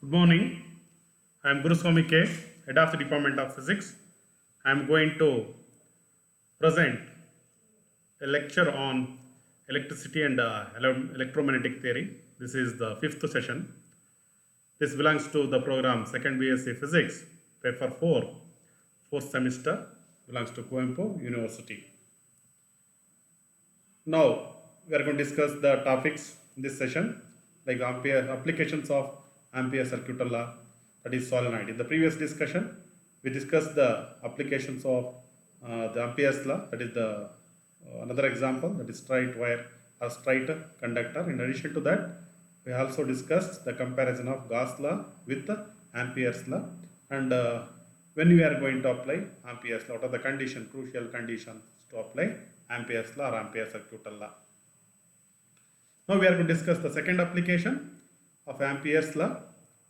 Good morning. I am Guru Swami K, Head of the Department of Physics. I am going to present a lecture on electricity and electromagnetic theory. This is the fifth session. This belongs to the program 2nd BSc Physics, paper 4, fourth semester, belongs to Coimbatore University. Now, we are going to discuss the topics in this session, like applications of Ampere circuit law, that is solenoid. In the previous discussion, we discussed the applications of the Ampere's law, that is the another example, that is straight wire or straight conductor. In addition to that, we also discussed the comparison of Gauss law with the Ampere's law, and when we are going to apply Ampere's law, what are the crucial conditions to apply Ampere's law or Ampere circuit law. Now we are going to discuss the second application of Ampere's law,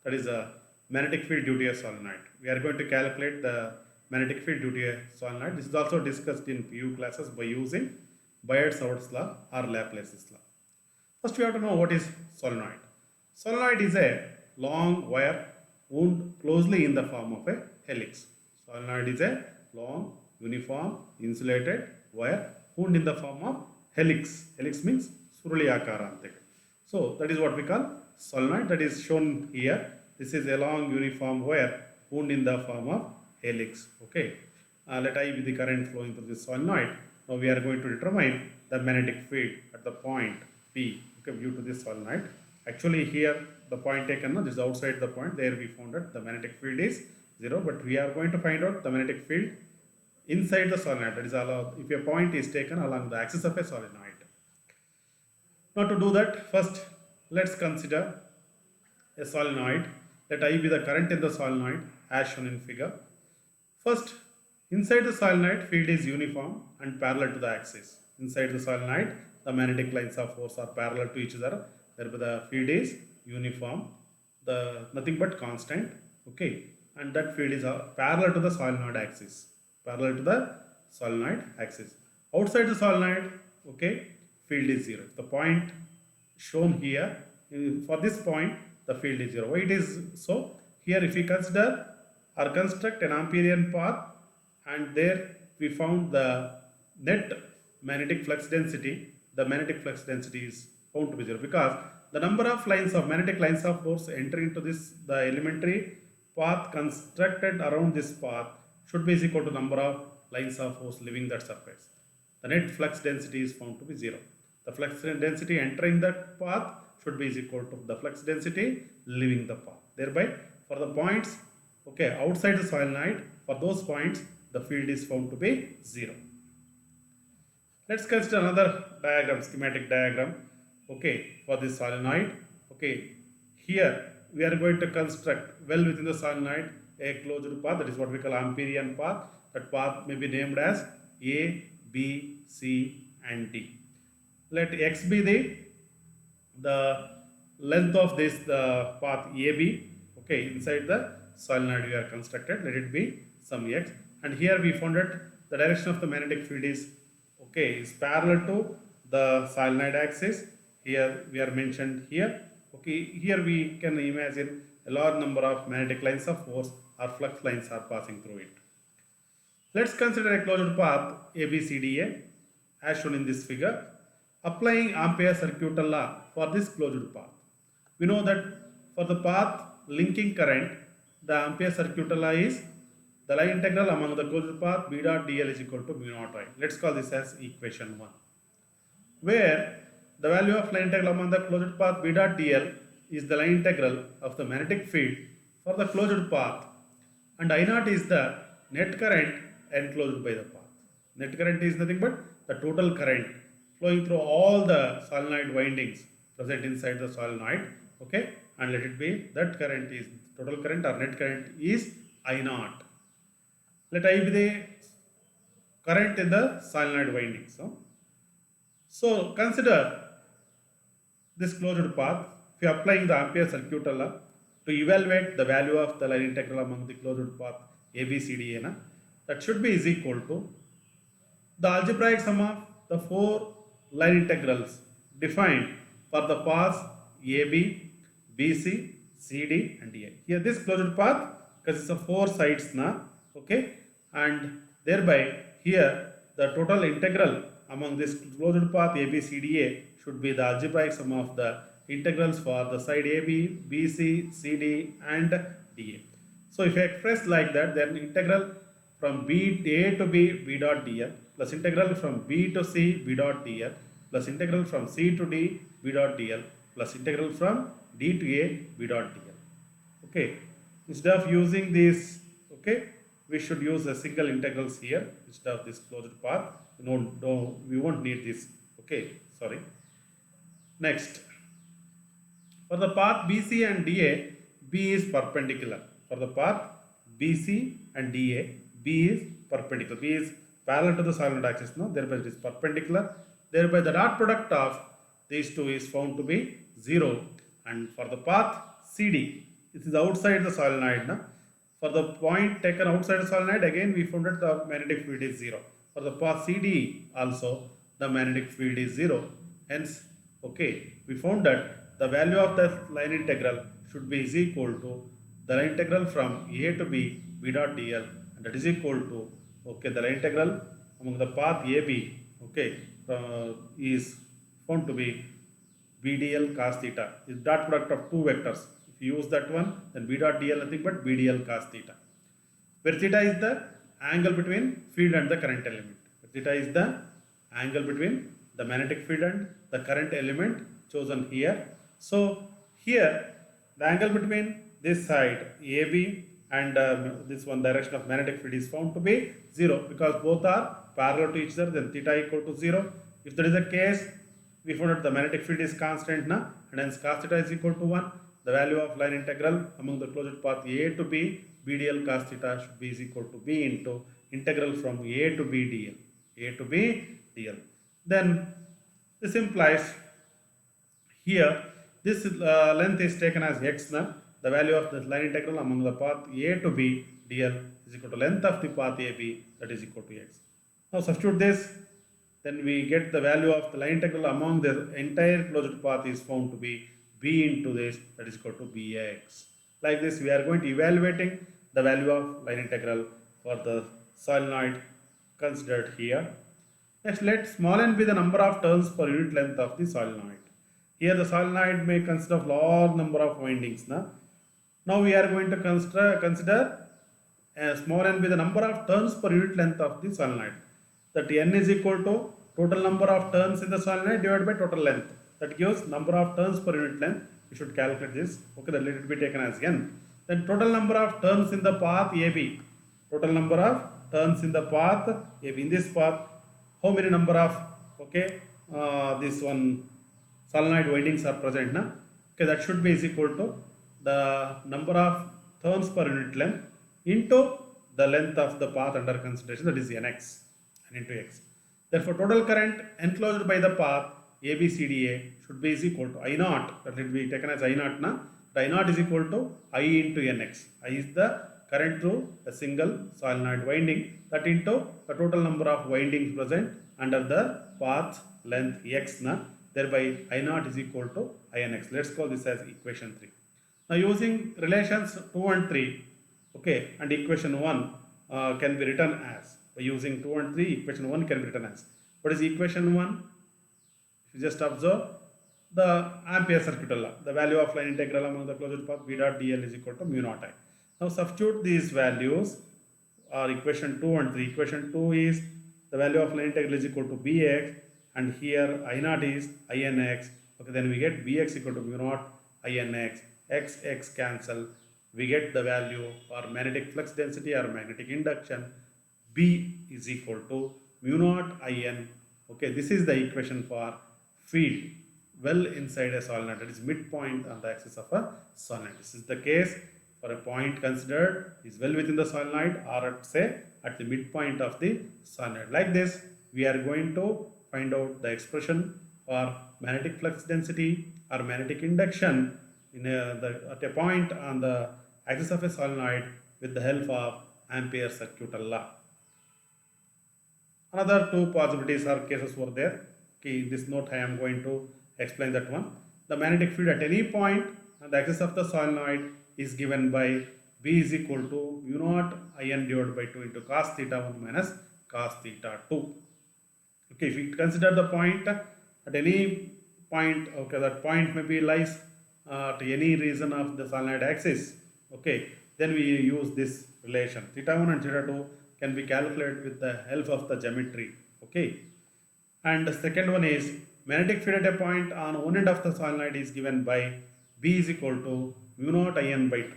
that is a magnetic field due to a solenoid. We are going to calculate the magnetic field due to a solenoid. This is also discussed in PU classes by using Biot-Savart's law or Laplace's law. First we have to know what is solenoid. Solenoid is a long wire wound closely in the form of a helix. Solenoid is a long, uniform, insulated wire wound in the form of helix. Helix means Suruliyakara. So that is what we call solenoid, that is shown here. This is a long uniform wire wound in the form of helix. Okay. Let I be the current flowing through this solenoid. Now we are going to determine the magnetic field at the point P, okay, due to this solenoid. Actually here the point taken, this is outside the point, there we found that the magnetic field is 0, but we are going to find out the magnetic field inside the solenoid, that is if a point is taken along the axis of a solenoid. Now to do that, first let's consider a solenoid. Let I be the current in the solenoid as shown in figure. First, inside the solenoid, field is uniform and parallel to the axis. Inside the solenoid, the magnetic lines of force are parallel to each other. Thereby the field is uniform, nothing but constant. Okay, and that field is parallel to the solenoid axis. Parallel to the solenoid axis. Outside the solenoid, okay, field is 0. The point shown here, for this point, the field is 0. Why it is so? Here if we consider or construct an Amperian path, and there we found the net magnetic flux density, the magnetic flux density is found to be 0, because the number of magnetic lines of force entering into this, the elementary path constructed around this path should be equal to number of lines of force leaving that surface. The net flux density is found to be 0. The flux density entering that path should be equal to the flux density leaving the path. Thereby, for the points, okay, outside the solenoid, for those points, the field is found to be 0. Let's consider another diagram, schematic diagram, okay, for this solenoid. Okay, here we are going to construct well within the solenoid a closed path, that is what we call Amperian path. That path may be named as A, B, C and D. Let X be the length of this path AB, okay, inside the solenoid we are constructed, let it be some X, and here we found that the direction of the magnetic field is, okay, is parallel to the solenoid axis. Here we are mentioned here, okay, here we can imagine a large number of magnetic lines of force or flux lines are passing through it. Let's consider a closed path ABCDA as shown in this figure. Applying Ampere circuit law for this closed path. We know that for the path linking current, the Ampere circuit law is the line integral among the closed path B dot dl is equal to mu naught I. Let's call this as equation 1. Where the value of line integral among the closed path B dot dl is the line integral of the magnetic field for the closed path, and I naught is the net current enclosed by the path. Net current is nothing but the total current flowing through all the solenoid windings present inside the solenoid, okay, and let it be that current is total current or net current is I naught. Let I be the current in the solenoid windings. So consider this closed path. If you are applying the Ampere circuit law to evaluate the value of the line integral among the closed path ABCDA, that should be is equal to the algebraic sum of the 4 line integrals defined for the paths AB, BC, CD and DA. Here this closed path consists of 4 sides now, okay, and thereby here the total integral among this closed path ABCDA should be the algebraic sum of the integrals for the side AB, BC, CD and DA. So if I express like that, then integral from A to B dot dl plus integral from B to C B dot dl plus integral from C to D B dot dl plus integral from D to A B dot dl. Okay, instead of using these, okay, we should use a single integrals here instead of this closed path. We won't need this. Okay, sorry. Next, for the path BC and DA, B is perpendicular. For the path BC and DA, B is perpendicular. B is parallel to the solenoid axis. No, thereby it is perpendicular. Thereby the dot product of these two is found to be 0. And for the path CD, it is outside the solenoid. No? For the point taken outside the solenoid, again we found that the magnetic field is 0. For the path CD also, the magnetic field is 0. Hence, okay, we found that the value of the line integral should be is equal to the line integral from A to B, B dot dl, and that is equal to, okay, the line integral among the path AB, okay, is found to be B dl cos theta. Is dot product of two vectors. If you use that one, then B dot dl nothing but B dl cos theta. Where theta is the angle between field and the current element. Where theta is the angle between the magnetic field and the current element chosen here. So here the angle between this side AB and this one direction of magnetic field is found to be 0 because both are parallel to each other, then theta equal to 0. If that is the case, we found that the magnetic field is constant now, and hence cos theta is equal to 1. The value of line integral among the closed path A to B, B dl cos theta should be is equal to B into integral from A to B dl. A to B dl. Then this implies here this length is taken as x now. The value of the line integral among the path A to B dl is equal to length of the path AB, that is equal to x. Now substitute this, then we get the value of the line integral among the entire closed path is found to be B into this, that is equal to Bx. Like this, we are going to evaluating the value of line integral for the solenoid considered here. Next, let small n be the number of turns per unit length of the solenoid. Here the solenoid may consist of large number of windings. Now we are going to consider small n be the number of turns per unit length of the solenoid. That n is equal to total number of turns in the solenoid divided by total length. That gives number of turns per unit length. We should calculate this. Okay, that let it be taken as n. Then total number of turns in the path AB. Total number of turns in the path AB. In this path, how many number of, okay, this one solenoid windings are present now? Okay, that should be is equal to the number of turns per unit length into the length of the path under consideration, that is nx, n into x. Therefore, total current enclosed by the path ABCDA should be is equal to I naught, that will be taken as I naught now. The I naught is equal to I into nx. I is the current through a single solenoid winding, that into the total number of windings present under the path length x na. Thereby I naught is equal to Inx. Let's call this as equation 3. Now using relations 2 and 3, okay, and equation 1 can be written as, by using 2 and 3, equation 1 can be written as. What is equation 1? If you just observe the Ampere circuit law, the value of line integral among the closed path B dot dl is equal to mu naught I. Now substitute these values or equation 2 and 3. Equation 2 is the value of line integral is equal to Bx, and here I naught is Inx. Okay, then we get Bx equal to mu naught Inx. X cancel. We get the value for magnetic flux density or magnetic induction. B is equal to mu naught In. Okay, this is the equation for field well inside a solenoid, that is midpoint on the axis of a solenoid. This is the case for a point considered is well within the solenoid, or at say at the midpoint of the solenoid. Like this, we are going to find out the expression for magnetic flux density or magnetic induction in at a point on the axis of a solenoid with the help of Ampere circuit law. Another two possibilities or cases were there. Okay, in this note I am going to explain that one. The magnetic field at any point and the axis of the solenoid is given by B is equal to mu naught in divided by 2 into cos theta 1 minus cos theta 2. Okay, if we consider the point at any point, okay, that point may be lies at any region of the solenoid axis, okay, then we use this relation. Theta 1 and theta 2 can be calculated with the help of the geometry, okay. And the second one is magnetic field at a point on one end of the solenoid is given by B is equal to mu naught in by 2.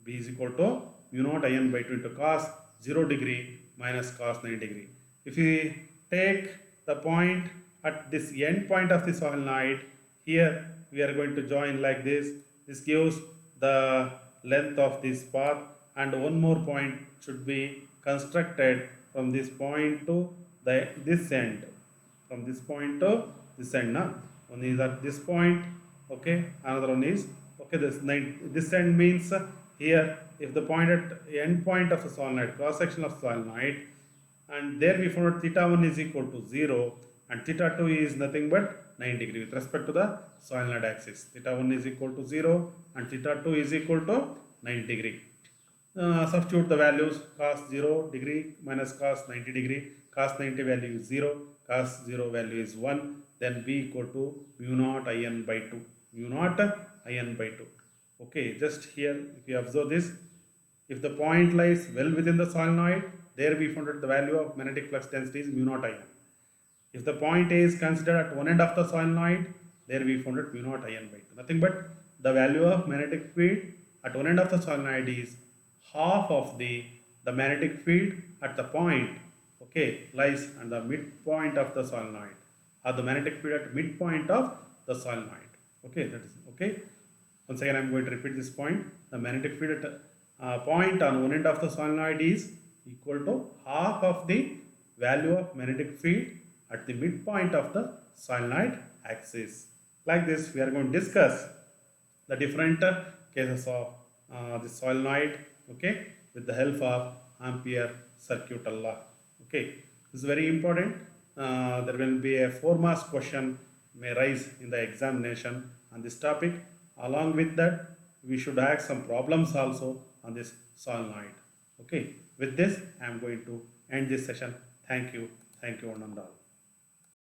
B is equal to mu naught in by 2 into cos 0 degree minus cos 90 degree. If we take the point at this end point of the solenoid, here we are going to join like this. This gives the length of this path, and one more point should be constructed from this point to this end. From this point to this end. Now, one is at this point, okay, another one is, okay, this end means here if the point at end point of the solenoid, cross section of solenoid, and there we found theta 1 is equal to 0 and theta 2 is nothing but 90 degree with respect to the solenoid axis. Theta 1 is equal to 0 and theta 2 is equal to 90 degree. Substitute the values. Cos 0 degree minus cos 90 degree. Cos 90 value is 0, cos 0 value is 1, then B equal to mu naught in by 2. Mu naught in by 2. Okay, just here if you observe this, if the point lies well within the solenoid, there we found that the value of magnetic flux density is mu naught in. If the point A is considered at one end of the solenoid, there we found that mu naught in by 2. Nothing but the value of magnetic field at one end of the solenoid is half of the magnetic field at the point, okay, lies at the midpoint of the solenoid, or the magnetic field at midpoint of the solenoid. Okay, that is okay. Once again, I am going to repeat this point. The magnetic field at point on one end of the solenoid is equal to half of the value of magnetic field at the midpoint of the solenoid axis. Like this, we are going to discuss the different cases of the solenoid, okay, with the help of Ampere circuit law. Okay, this is very important. There will be a 4 marks question may rise in the examination on this topic. Along with that, we should ask some problems also on this solenoid. Okay, with this, I am going to end this session. Thank you one and all.